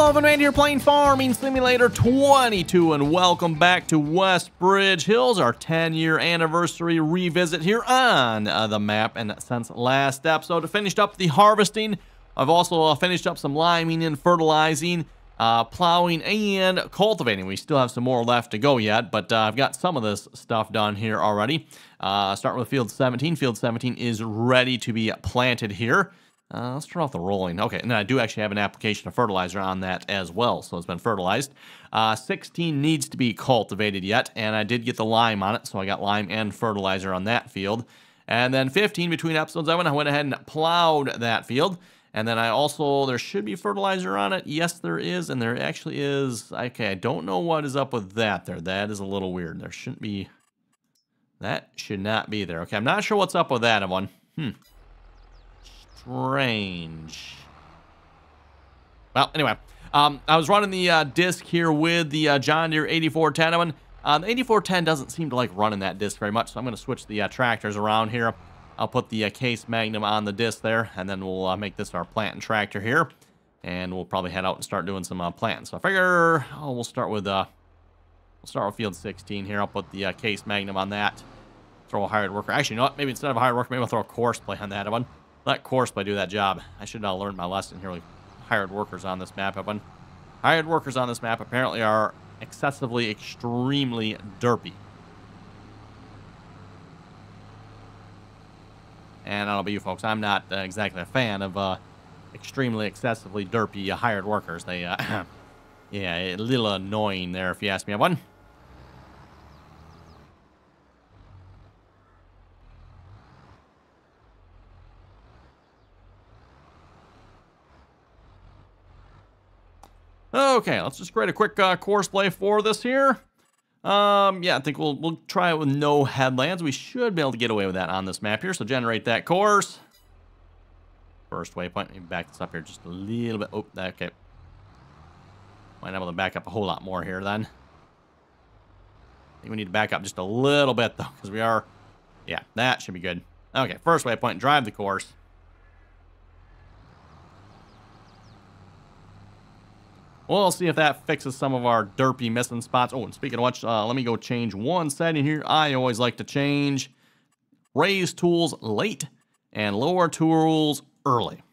Hello, everyone, here playing Farming Simulator 22, and welcome back to Westbridge Hills, our 10-year anniversary revisit here on the map. And since last episode, I finished up the harvesting. I've also finished up some liming and fertilizing, plowing, and cultivating. We still have some more left to go yet, but I've got some of this stuff done here already. Starting with Field 17. Field 17 is ready to be planted here. Let's turn off the rolling. Okay, and then I do actually have an application of fertilizer on that as well, so it's been fertilized. 16 needs to be cultivated yet, and I did get the lime on it, so I got lime and fertilizer on that field. And then 15, between episodes, I went ahead and plowed that field. And then I also, there should be fertilizer on it. Yes, there is, and there actually is. Okay, I don't know what is up with that there. That is a little weird. There shouldn't be, that should not be there. Okay, I'm not sure what's up with that one. Strange. Well, anyway, I was running the disc here with the John Deere 8410. The 8410 doesn't seem to like running that disc very much, so I'm going to switch the tractors around here. I'll put the Case Magnum on the disc there, and then we'll make this our planting tractor here, and we'll probably head out and start doing some planting. So I figure we'll start with Field 16 here. I'll put the Case Magnum on that. Throw a hired worker. Actually, you know what? Maybe instead of a hired worker, maybe I'll throw a course play on that one. Let course play do that job. I should have learned my lesson here with hired workers on this map. Hired workers on this map apparently are excessively, extremely derpy. And I don't know about you folks, I'm not exactly a fan of extremely, excessively derpy hired workers. They, yeah, a little annoying there if you ask me one. Okay, let's just create a quick course play for this here. Yeah, I think we'll try it with no headlands. We should be able to get away with that on this map here. So generate that course. First waypoint. Let me back this up here just a little bit. Oh, okay. Might be able to back up a whole lot more here then. I think we need to back up just a little bit though, because we are. Yeah, that should be good. Okay, first waypoint. Drive the course. We'll see if that fixes some of our derpy missing spots. Oh, and speaking of which, let me go change one setting here. I always like to change raise tools late and lower tools early.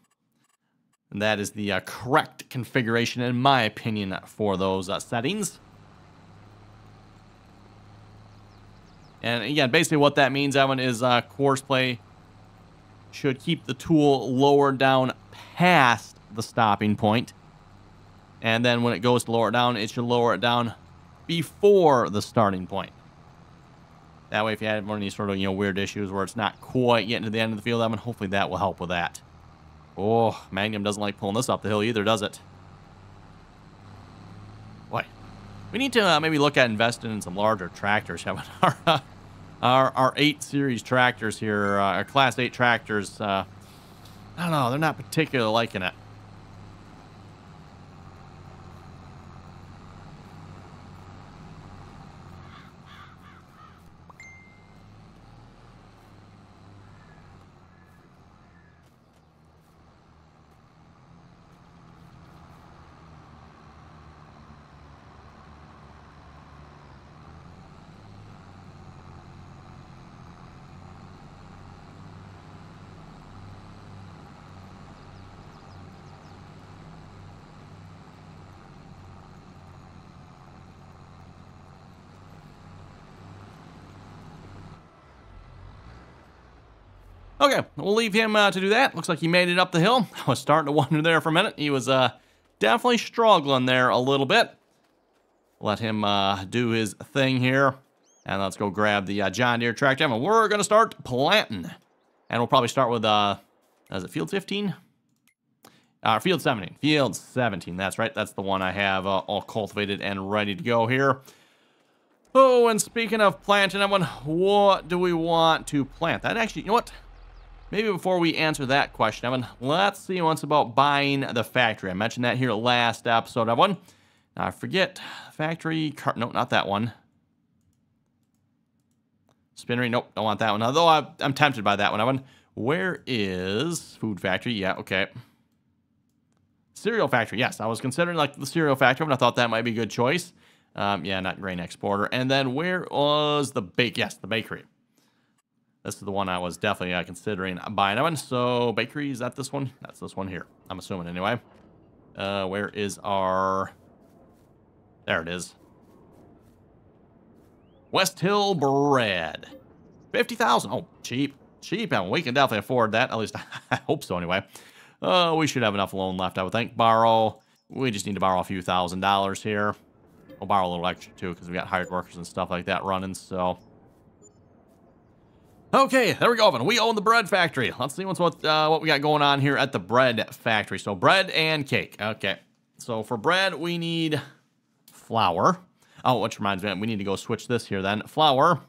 And that is the correct configuration, in my opinion, for those settings. And again, basically what that means, Evan, is course play should keep the tool lower down past the stopping point. And then when it goes to lower it down, it should lower it down before the starting point. That way, if you have one of these sort of, weird issues where it's not quite getting to the end of the field, hopefully that will help with that. Oh, Magnum doesn't like pulling this up the hill either, does it? Boy, we need to maybe look at investing in some larger tractors. Our 8 series tractors here, our Class 8 tractors, I don't know, they're not particularly liking it. Okay, we'll leave him to do that. Looks like he made it up the hill. I was starting to wonder there for a minute. He was definitely struggling there a little bit. Let him do his thing here. And let's go grab the John Deere tractor. And we're going to start planting. And we'll probably start with, is it Field 15? Field 17. Field 17, that's right. That's the one I have all cultivated and ready to go here. Oh, and speaking of planting, everyone, what do we want to plant? That actually, you know what? Maybe before we answer that question, Evan, let's see what's about buying the factory. I mentioned that here last episode, Evan. Now, I forget. Factory, no, not that one. Spinnery, nope, don't want that one. Although I'm tempted by that one, Evan. Where is Food Factory? Yeah, okay. Cereal factory. Yes, I was considering like the cereal factory, but I thought that might be a good choice. Yeah, not grain exporter. And then where was the Yes, the bakery. This is the one I was definitely considering buying that one. So bakery, is that this one? That's this one here. I'm assuming anyway. Where is our... There it is. West Hill Bread. 50,000. Oh, cheap. Cheap, and we can definitely afford that. At least I hope so anyway. We should have enough loan left, I would think. Borrow. We just need to borrow a few $1,000s here. We'll borrow a little extra too, because we got hired workers and stuff like that running, so... Okay, there we go. We own the bread factory. Let's see what we got going on here at the bread factory. So bread and cake. Okay. So for bread, we need flour. Oh, which reminds me, we need to go switch this here then. Flour.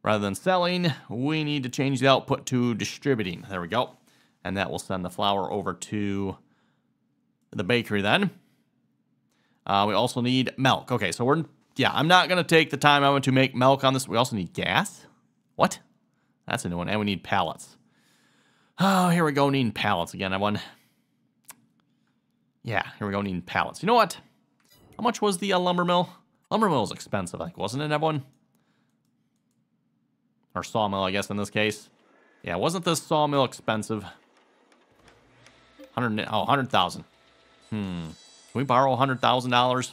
Rather than selling, we need to change the output to distributing. There we go. And that will send the flour over to the bakery then. We also need milk. Okay, so I'm not going to take the time I want to make milk on this. We also need gas. What? That's a new one. And we need pallets. Oh, here we go. Needing pallets again. Yeah, here we go. Needing pallets. You know what? How much was the lumber mill? Lumber mill was expensive, like, wasn't it, everyone? Or sawmill, I guess, in this case. Yeah, wasn't this sawmill expensive? 100,000. Can we borrow $100,000?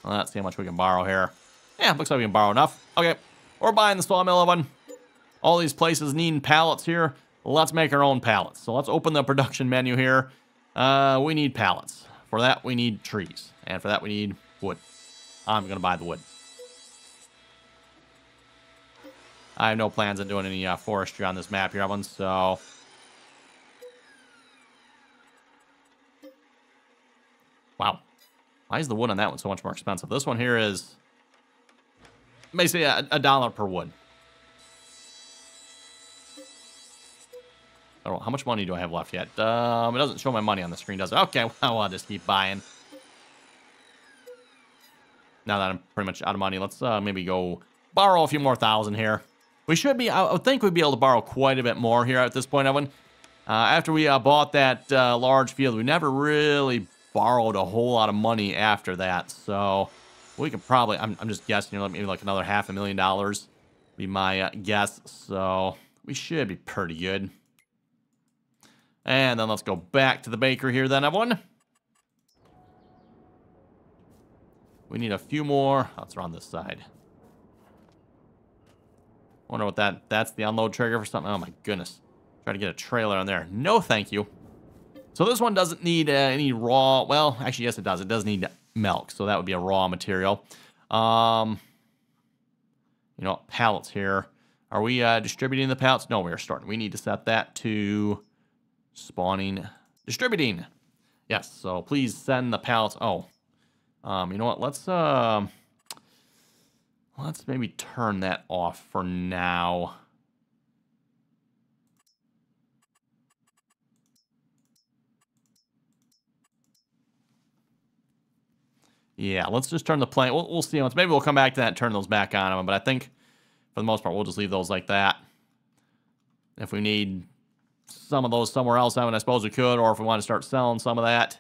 Well, let's see how much we can borrow here. Yeah, looks like we can borrow enough. Okay, we're buying the sawmill one. All these places needing pallets here. Let's make our own pallets. So let's open the production menu here. We need pallets. For that, we need trees. And for that, we need wood. I'm going to buy the wood. I have no plans on doing any forestry on this map here, everyone, so... Wow. Why is the wood on that one so much more expensive? This one here is... basically $1 per wood. Oh, how much money do I have left yet? It doesn't show my money on the screen, does it? Okay, well, I'll just keep buying. Now that I'm pretty much out of money, let's maybe go borrow a few more thousand here. We should be, I would think we'd be able to borrow quite a bit more here at this point, Evan. After we bought that large field, we never really borrowed a whole lot of money after that. So we could probably, I'm just guessing, maybe like another $500,000 be my guess. So we should be pretty good. And then let's go back to the baker here then, everyone. We need a few more. Let's run this side. Wonder what that's the unload trigger for something. Oh my goodness. Try to get a trailer on there. No, thank you. So this one doesn't need any raw. Well, actually, yes, it does. It does need milk. So that would be a raw material. Pallets here. Are we distributing the pallets? No, we are starting. We need to set that to spawning, distributing. Yes, so please send the pallets. Oh, you know what? Let's maybe turn that off for now. Yeah, let's just turn the plane. We'll see. Maybe we'll come back to that and turn those back on. But I think, for the most part, we'll just leave those like that. If we need some of those somewhere else, I suppose we could. Or if we want to start selling some of that.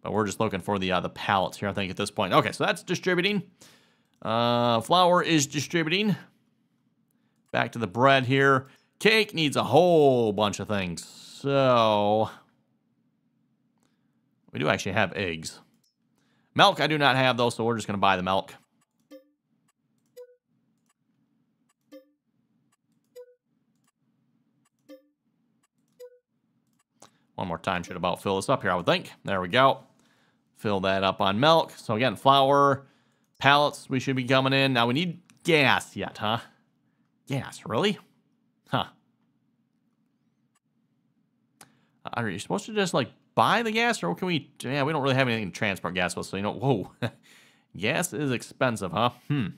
But we're just looking for the pallets here, I think, at this point. Okay, so that's distributing. Flour is distributing. Back to the bread here. Cake needs a whole bunch of things. So we do actually have eggs. Milk I do not have, though, so we're just going to buy the milk. One more time should about fill this up here, I would think. There we go. Fill that up on milk. So again, flour, pallets we should be coming in. Now we need gas yet, huh? Gas, really? Huh. Are you supposed to just, like, buy the gas, or can we... Yeah, we don't really have anything to transport gas with, so, whoa. Gas is expensive, huh? I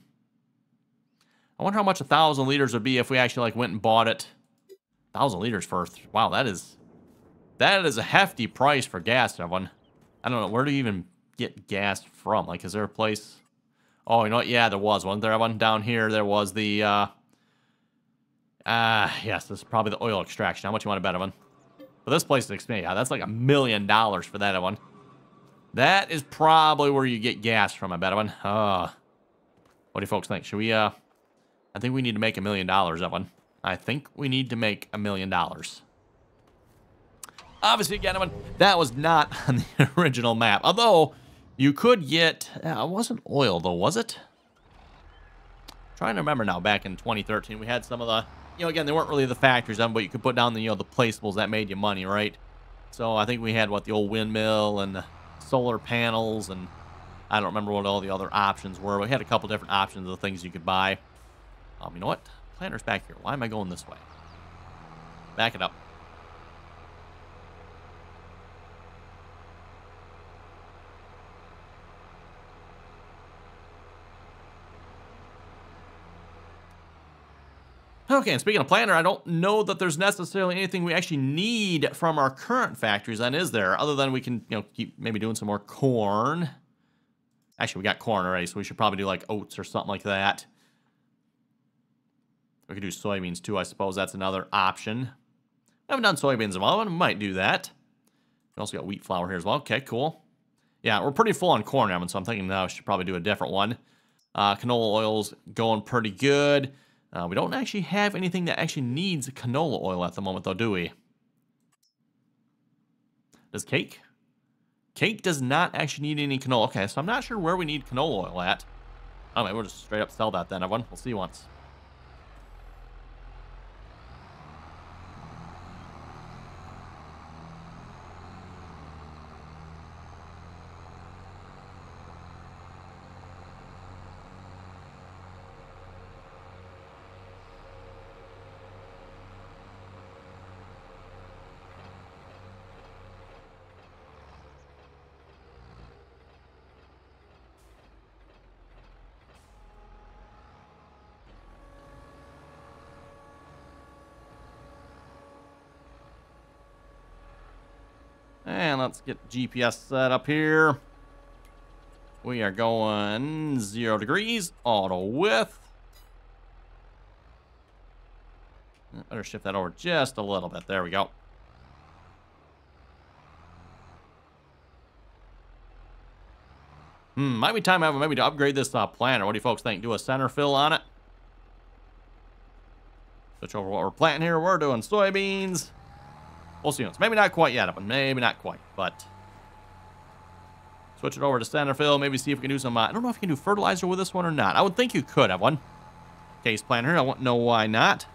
wonder how much 1,000 liters would be if we actually, like, went and bought it. 1,000 liters for... Wow, that is a hefty price for gas, everyone. I don't know, where do you even get gas from? Like, is there a place... Oh, you know what? Yeah, there was one. There one down here. There was the... yes, this is probably the oil extraction. How much you want to bet, Evan? But this place is expensive. Yeah, that's like $1 million for that one. That is probably where you get gas from, I bet one. What do you folks think? Should we, I think we need to make $1 million, that one. I think we need to make $1 million. Obviously, again, that was not on the original map. Although, you could get... it wasn't oil, though, was it? I'm trying to remember now. Back in 2013, we had some of the... You know, again, they weren't really the factories, but you could put down the, you know, the placeables that made you money, right? So, I think we had, what, the old windmill and the solar panels, and I don't remember what all the other options were. We had a couple different options of the things you could buy. You know what? Planter's back here. Why am I going this way? Back it up. Okay, and speaking of planter, I don't know that there's necessarily anything we actually need from our current factories, then, is there? Other than we can, you know, keep maybe doing some more corn. Actually, we got corn already, so we should probably do, like, oats or something like that. We could do soybeans, too, I suppose. That's another option. I haven't done soybeans in a while, but I might do that. We also got wheat flour here as well. Okay, cool. Yeah, we're pretty full on corn now, so I'm thinking now I should probably do a different one. Canola oil's going pretty good. We don't actually have anything that actually needs canola oil at the moment, though, do we? Does cake? Cake does not actually need any canola. Okay, so I'm not sure where we need canola oil at. Oh, maybe we'll just straight up sell that then, everyone. We'll see once. And let's get GPS set up here. We are going 0 degrees, auto width. Better shift that over just a little bit. There we go. Might be time maybe to upgrade this planter. What do you folks think? Do a center fill on it. Switch over what we're planting here. We're doing soybeans. We'll see. Maybe not quite yet, but maybe not quite. But switch it over to center fill. Maybe see if we can do some... I don't know if you can do fertilizer with this one or not. I would think you could have one. Case planter. I won't know why not.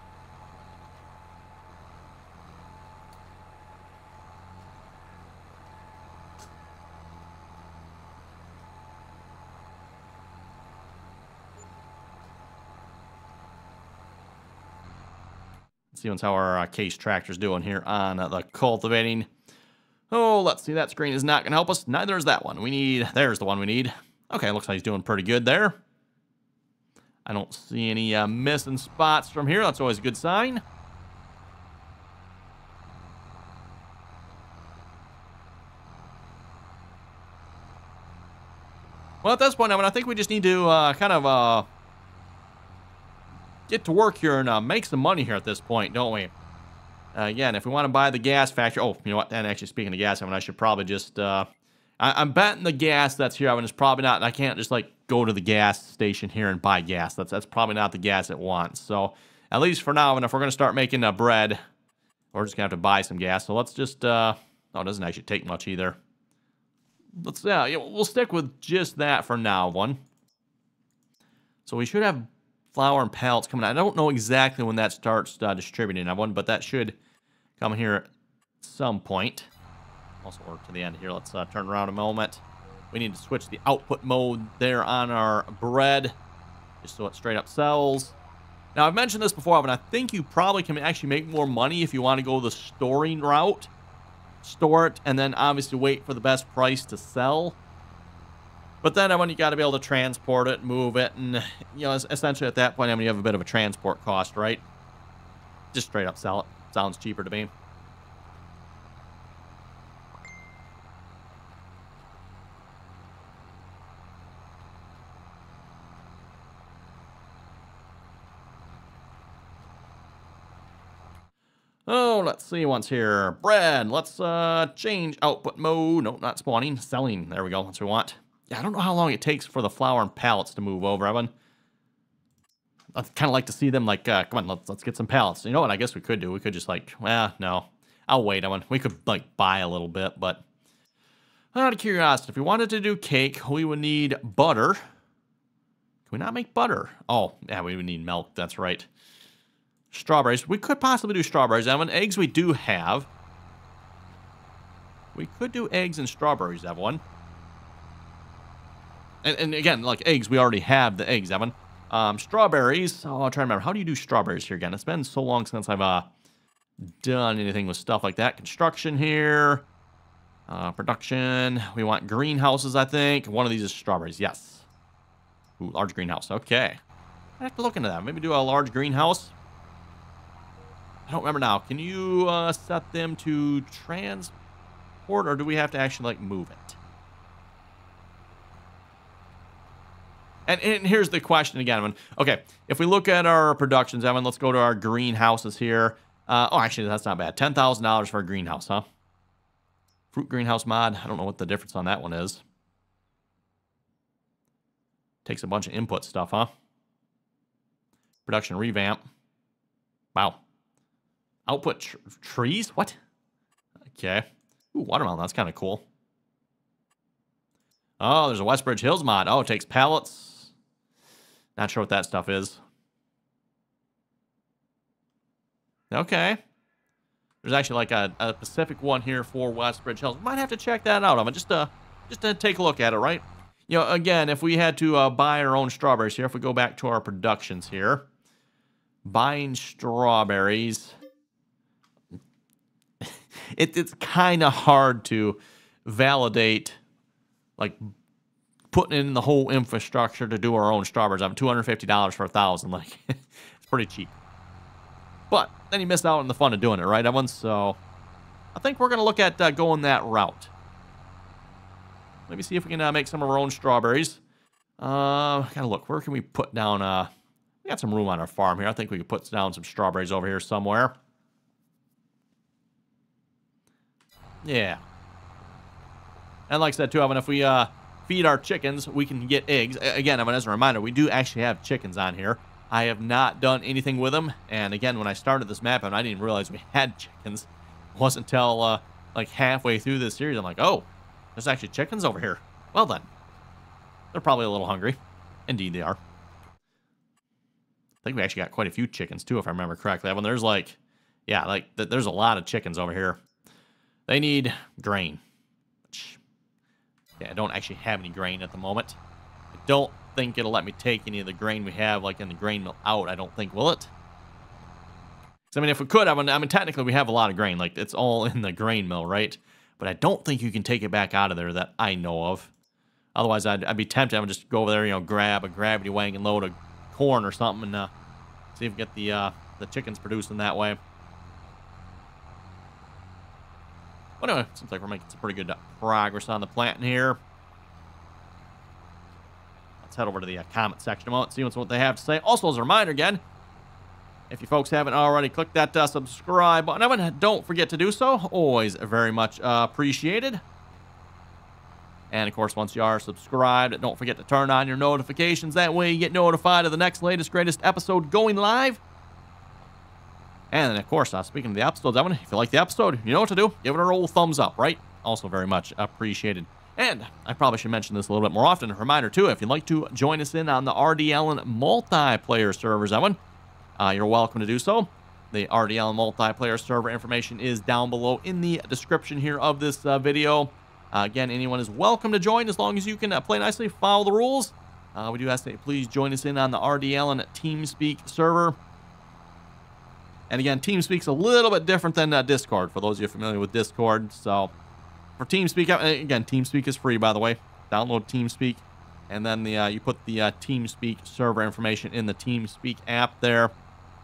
See how our case tractor's doing here on the cultivating. Oh, let's see. That screen is not going to help us. Neither is that one. We need... There's the one we need. Okay, looks like he's doing pretty good there. I don't see any missing spots from here. That's always a good sign. Well, at this point, I think we just need to kind of... get to work here and make some money here at this point, don't we? Again, if we want to buy the gas factory... Oh, you know what? And actually, speaking of gas, I should probably just... I'm betting the gas that's here, it's probably not... I can't just, like, go to the gas station here and buy gas. That's probably not the gas it wants. So, at least for now, and if we're going to start making bread, we're just going to have to buy some gas. So, let's just... Oh, it doesn't actually take much either. Let's... yeah, we'll stick with just that for now, one. So, we should have... flour and pallets coming out. I don't know exactly when that starts distributing everyone, but that should come here at some point. Also work to the end here. Let's turn around a moment. We need to switch the output mode there on our bread, just so it straight up sells. Now, I've mentioned this before, but I think you probably can actually make more money if you want to go the storing route. Store it, and then obviously wait for the best price to sell. But then, you got to be able to transport it, move it, and, you know, essentially at that point, you have a bit of a transport cost, right? Just straight up sell it. Sounds cheaper to me. Oh, let's see what's here. Bread. Let's change output mode. No, not spawning. Selling. There we go. That's what we want. Yeah, I don't know how long it takes for the flour and pallets to move over, Evan. I'd kind of like to see them like, come on, let's get some pallets. You know what I guess we could do? We could just like, well, no. I'll wait, Evan. We could like buy a little bit, but out of curiosity, if we wanted to do cake, we would need butter. Can we not make butter? Oh, yeah, we would need milk. That's right. Strawberries. We could possibly do strawberries, Evan. Eggs we do have. We could do eggs and strawberries, Evan. And again, like eggs, we already have the eggs, Evan. Strawberries. Oh, I'll try to remember. How do you do strawberries here again? It's been so long since I've done anything with stuff like that. Construction here. Production. We want greenhouses, I think. One of these is strawberries. Yes. Ooh, large greenhouse. Okay. I have to look into that. Maybe do a large greenhouse. I don't remember now. Can you set them to transport, or do we have to actually like move it? And here's the question again, Evan. Okay, if we look at our productions, Evan, let's go to our greenhouses here. Oh, actually, that's not bad. $10,000 for a greenhouse, huh? Fruit greenhouse mod. I don't know what the difference on that one is. Takes a bunch of input stuff, huh? Production revamp. Wow. Output trees? What? Okay. Ooh, watermelon. That's kind of cool. Oh, there's a Westbridge Hills mod. Oh, it takes pallets. Not sure what that stuff is. Okay. There's actually like a specific one here for Westbridge Hills. Might have to check that out. I'm just to take a look at it, right? You know, again, if we had to buy our own strawberries here, if we go back to our productions here, buying strawberries, it's kind of hard to validate, like, putting in the whole infrastructure to do our own strawberries. I'm $250 for 1,000. Like, it's pretty cheap. But then you miss out on the fun of doing it, right, Evan? So I think we're going to look at going that route. Let me see if we can make some of our own strawberries. Gotta look. Where can we put down? We got some room on our farm here. I think we could put down some strawberries over here somewhere. Yeah. And like I said, too, Evan, if we feed our chickens, we can get eggs. Again, Evan, as a reminder, we do actually have chickens on here. I have not done anything with them. And again, when I started this map, and I didn't realize we had chickens. It wasn't until like halfway through this series, I'm like, oh, there's actually chickens over here. Well then, they're probably a little hungry. Indeed, they are. I think we actually got quite a few chickens too, if I remember correctly. Evan, there's like, yeah, like there's a lot of chickens over here. They need grain. Which, yeah, I don't actually have any grain at the moment. I don't think it'll let me take any of the grain we have, like in the grain mill, out. I don't think, will it? So, I mean, if we could, I mean, technically we have a lot of grain. Like, it's all in the grain mill, right? But I don't think you can take it back out of there that I know of. Otherwise, I'd be tempted. I would just go over there, you know, grab a gravity wagon load of corn or something, and see if we get the chickens producing that way. But anyway, seems like we're making some pretty good progress on the planting here. Let's head over to the comment section a moment, see what they have to say. Also, as a reminder again, if you folks haven't already, click that subscribe button. Evan, don't forget to do so. Always very much appreciated. And, of course, once you are subscribed, don't forget to turn on your notifications. That way you get notified of the next latest, greatest episode going live. And, of course, speaking of the episodes, Evan, if you like the episode, you know what to do. Give it a roll thumbs up, right? Also very much appreciated. And I probably should mention this a little bit more often. A reminder, too, if you'd like to join us in on the RDAllen multiplayer servers, Evan, you're welcome to do so. The RDAllen multiplayer server information is down below in the description here of this video. Again, anyone is welcome to join as long as you can play nicely, follow the rules. We do ask that you please join us in on the RDAllen Teamspeak server. And again, Teamspeak's a little bit different than Discord, for those of you familiar with Discord. So, for Teamspeak, again, Teamspeak is free, by the way. Download Teamspeak, and then you put the Teamspeak server information in the Teamspeak app there,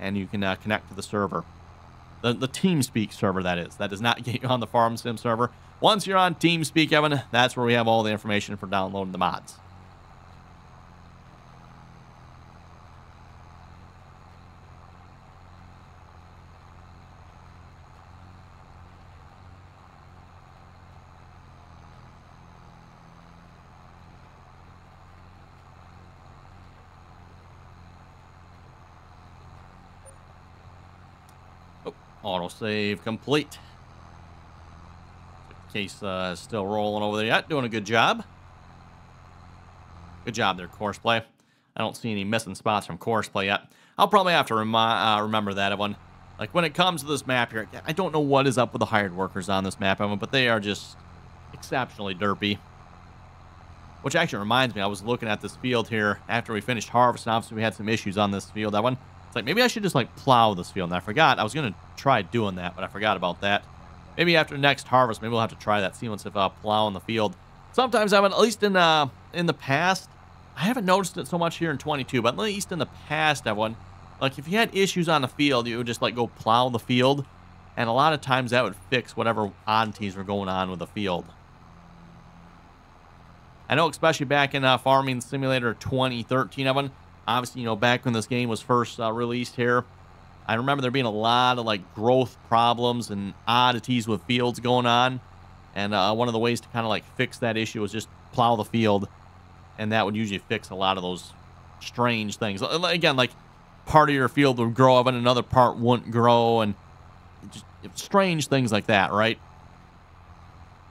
and you can connect to the server. The Teamspeak server, that is. That does not get you on the Farm Sim server. Once you're on Teamspeak, Evan, that's where we have all the information for downloading the mods. Autosave complete. Case is still rolling over there yet. Doing a good job. Good job there, Courseplay. I don't see any missing spots from Courseplay yet. I'll probably have to remember that, everyone. Like, when it comes to this map here, I don't know what is up with the hired workers on this map, everyone, but they are just exceptionally derpy. Which actually reminds me, I was looking at this field here after we finished harvesting. Obviously, we had some issues on this field. That one, it's like, maybe I should just, like, plow this field. And I forgot. I was going to try doing that, but I forgot about that. Maybe after next harvest, maybe we'll have to try that, see once if plowing the field. Sometimes, at least in the past, I haven't noticed it so much here in 22, but at least in the past, everyone, like, if you had issues on the field, you would just, like, go plow the field, and a lot of times that would fix whatever oddities were going on with the field. I know, especially back in Farming Simulator 2013, everyone, obviously, you know, back when this game was first released here, I remember there being a lot of, like, growth problems and oddities with fields going on, and one of the ways to kind of, like, fix that issue was just plow the field, and that would usually fix a lot of those strange things. Again, like, part of your field would grow up and another part wouldn't grow, and just strange things like that, right?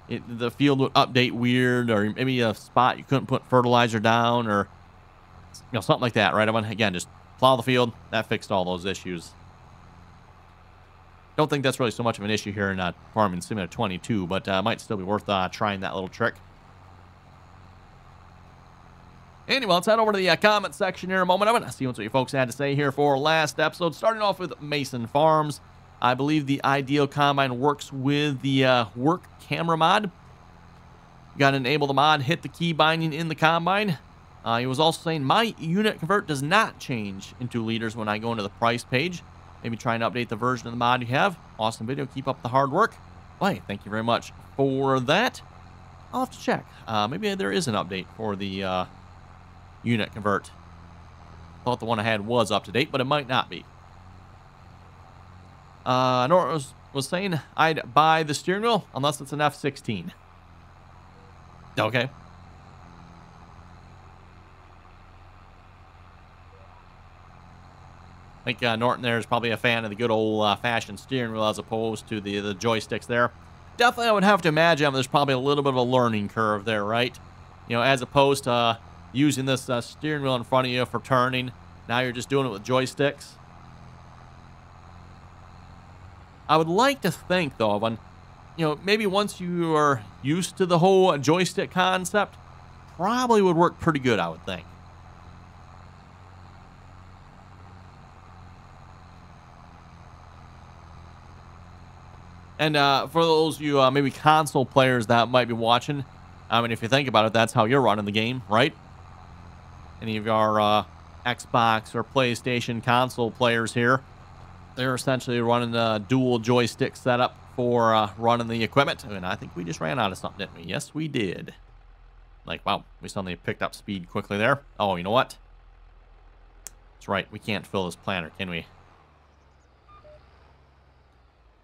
The field would update weird, or maybe a spot you couldn't put fertilizer down, or, you know, something like that, right? Again, just plow the field. That fixed all those issues. Don't think that's really so much of an issue here in Farming Simulator 22, but might still be worth trying that little trick. Anyway, let's head over to the comment section here in a moment. I'm going to see what you folks had to say here for last episode. Starting off with Mason Farms. I believe the Ideal Combine works with the work camera mod. You got to enable the mod, hit the key binding in the Combine. He was also saying, my unit convert does not change into liters when I go into the price page. Maybe try and update the version of the mod you have. Awesome video. Keep up the hard work. Well, hey, thank you very much for that. I'll have to check. Maybe there is an update for the unit convert. Thought the one I had was up to date, but it might not be. Nora was saying I'd buy the steering wheel unless it's an F16. Okay. I think Norton there is probably a fan of the good old-fashioned steering wheel as opposed to the joysticks there. Definitely, I would have to imagine there's probably a little bit of a learning curve there, right? You know, as opposed to using this steering wheel in front of you for turning. Now you're just doing it with joysticks. I would like to think, though, when, you know, maybe once you are used to the whole joystick concept, probably would work pretty good, I would think. And for those of you maybe console players that might be watching, I mean, if you think about it, that's how you're running the game, right? Any of our Xbox or PlayStation console players here, they're essentially running a dual joystick setup for running the equipment. And I think we just ran out of something, didn't we? Yes, we did. Like, wow, we suddenly picked up speed quickly there. Oh, you know what? That's right, we can't fill this planter, can we?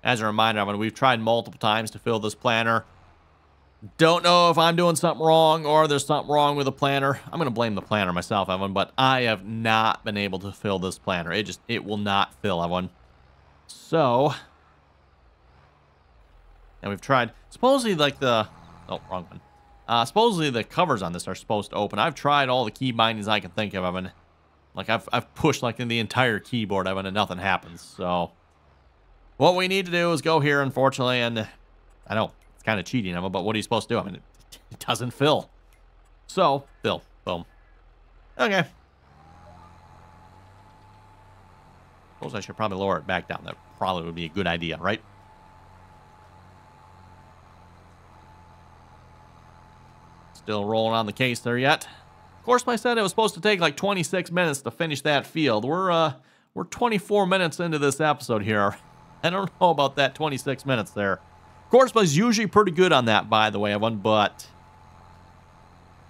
As a reminder, I mean, we've tried multiple times to fill this planter. Don't know if I'm doing something wrong or there's something wrong with the planter. I'm going to blame the planter myself, Evan, but I have not been able to fill this planter. It will not fill, Evan. So, and we've tried, supposedly like the, oh, wrong one. Supposedly the covers on this are supposed to open. I've tried all the key bindings I can think of, Evan. Like I've pushed like in the entire keyboard, Evan, and nothing happens. So, what we need to do is go here, unfortunately, and I know it's kind of cheating, Evan, but what are you supposed to do? I mean, it doesn't fill. So, fill. Boom. Okay. Suppose I should probably lower it back down. That probably would be a good idea, right? Still rolling on the case there yet. Of course, I said it was supposed to take like 26 minutes to finish that field. We're 24 minutes into this episode here. I don't know about that 26 minutes there. Courseplay usually pretty good on that, by the way, Evan, but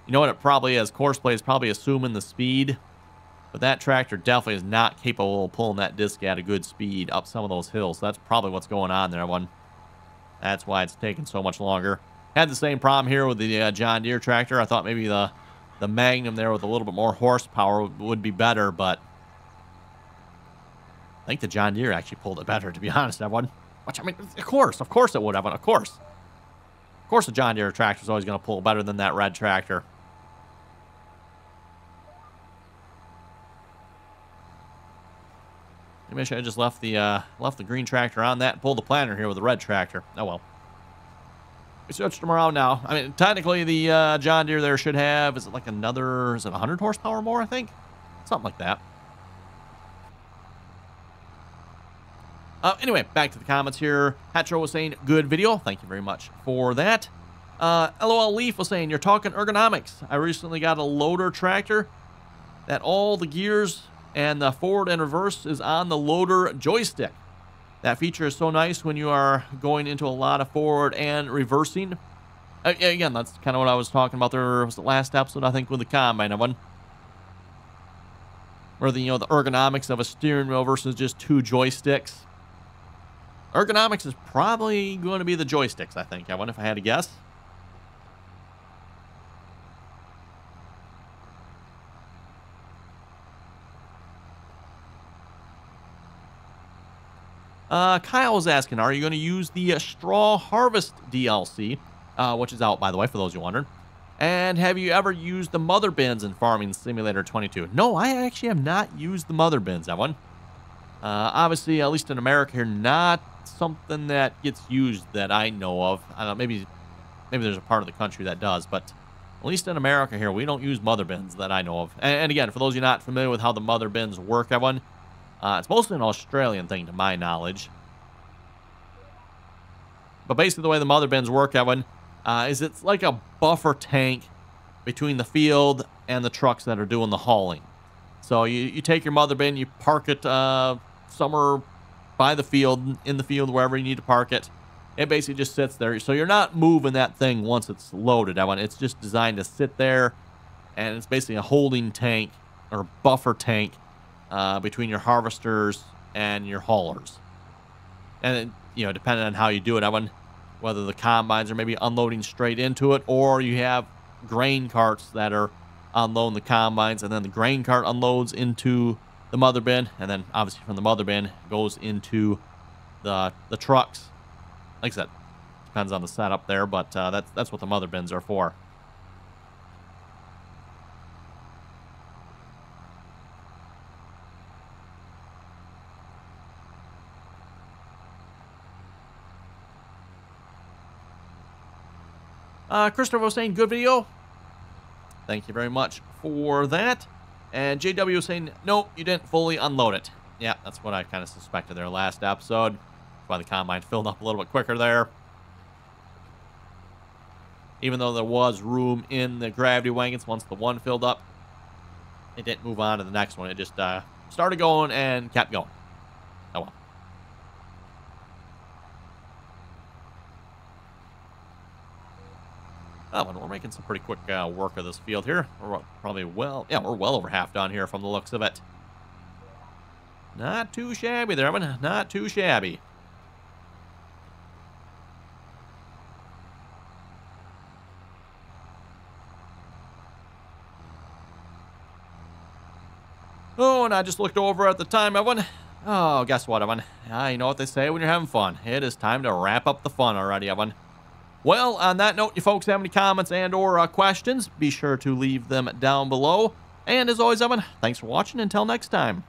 you know what it probably is? Courseplay is probably assuming the speed, but that tractor definitely is not capable of pulling that disc at a good speed up some of those hills. So that's probably what's going on there, Evan. That's why it's taking so much longer. Had the same problem here with the John Deere tractor. I thought maybe the Magnum there with a little bit more horsepower would be better, but think the John Deere actually pulled it better, to be honest, everyone. Which, I mean, of course it would, Evan, of course. Of course the John Deere tractor is always going to pull better than that red tractor. Maybe I should have just left the green tractor on that and pulled the planter here with the red tractor. Oh, well. We switched them around now. I mean, technically, the John Deere there should have, is it 100 horsepower more, I think? Something like that. Anyway, back to the comments here. Hatro was saying, good video. Thank you very much for that. LOL Leaf was saying, you're talking ergonomics. I recently got a loader tractor that all the gears and the forward and reverse is on the loader joystick. That feature is so nice when you are going into a lot of forward and reversing. Again, that's kind of what I was talking about there. Was the last episode, I think, with the combine, one. Where the ergonomics of a steering wheel versus just two joysticks. Ergonomics is probably going to be the joysticks, I think. I wonder if I had to guess. Kyle was asking, are you going to use the Straw Harvest DLC, which is out, by the way, for those who wondered. And have you ever used the mother bins in Farming Simulator 22? No, I actually have not used the mother bins, that one. Obviously, at least in America here, not something that gets used that I know of. I don't know, maybe there's a part of the country that does, but at least in America here, we don't use mother bins that I know of. And again, for those of you not familiar with how the mother bins work, everyone, it's mostly an Australian thing to my knowledge. But basically the way the mother bins work, Evan, is it's like a buffer tank between the field and the trucks that are doing the hauling. So you take your mother bin, you park it somewhere by the field, in the field, wherever you need to park it. It basically just sits there. So you're not moving that thing once it's loaded, Evan. It's just designed to sit there, and it's basically a holding tank or buffer tank between your harvesters and your haulers. And, depending on how you do it, Evan, whether the combines are maybe unloading straight into it, or you have grain carts that are unloading the combines, and then the grain cart unloads into the mother bin, and then obviously from the mother bin goes into the trucks. Like I said, depends on the setup there, but that's what the mother bins are for. Christopher was saying, good video. Thank you very much for that. And JW was saying, nope, you didn't fully unload it. Yeah, that's what I kind of suspected there last episode. That's why the combine filled up a little bit quicker there. Even though there was room in the gravity wagons, once the one filled up, it didn't move on to the next one. It just started going and kept going. Oh well. Oh, and we're making some pretty quick work of this field here. We're probably we're well over half done here from the looks of it. Not too shabby there, Evan. Not too shabby. Oh, and I just looked over at the time, Evan. Oh, guess what, Evan? You know what they say when you're having fun. It is time to wrap up the fun already, Evan. Well, on that note, you folks have any comments and or questions, be sure to leave them down below. And as always, Evan, thanks for watching. Until next time.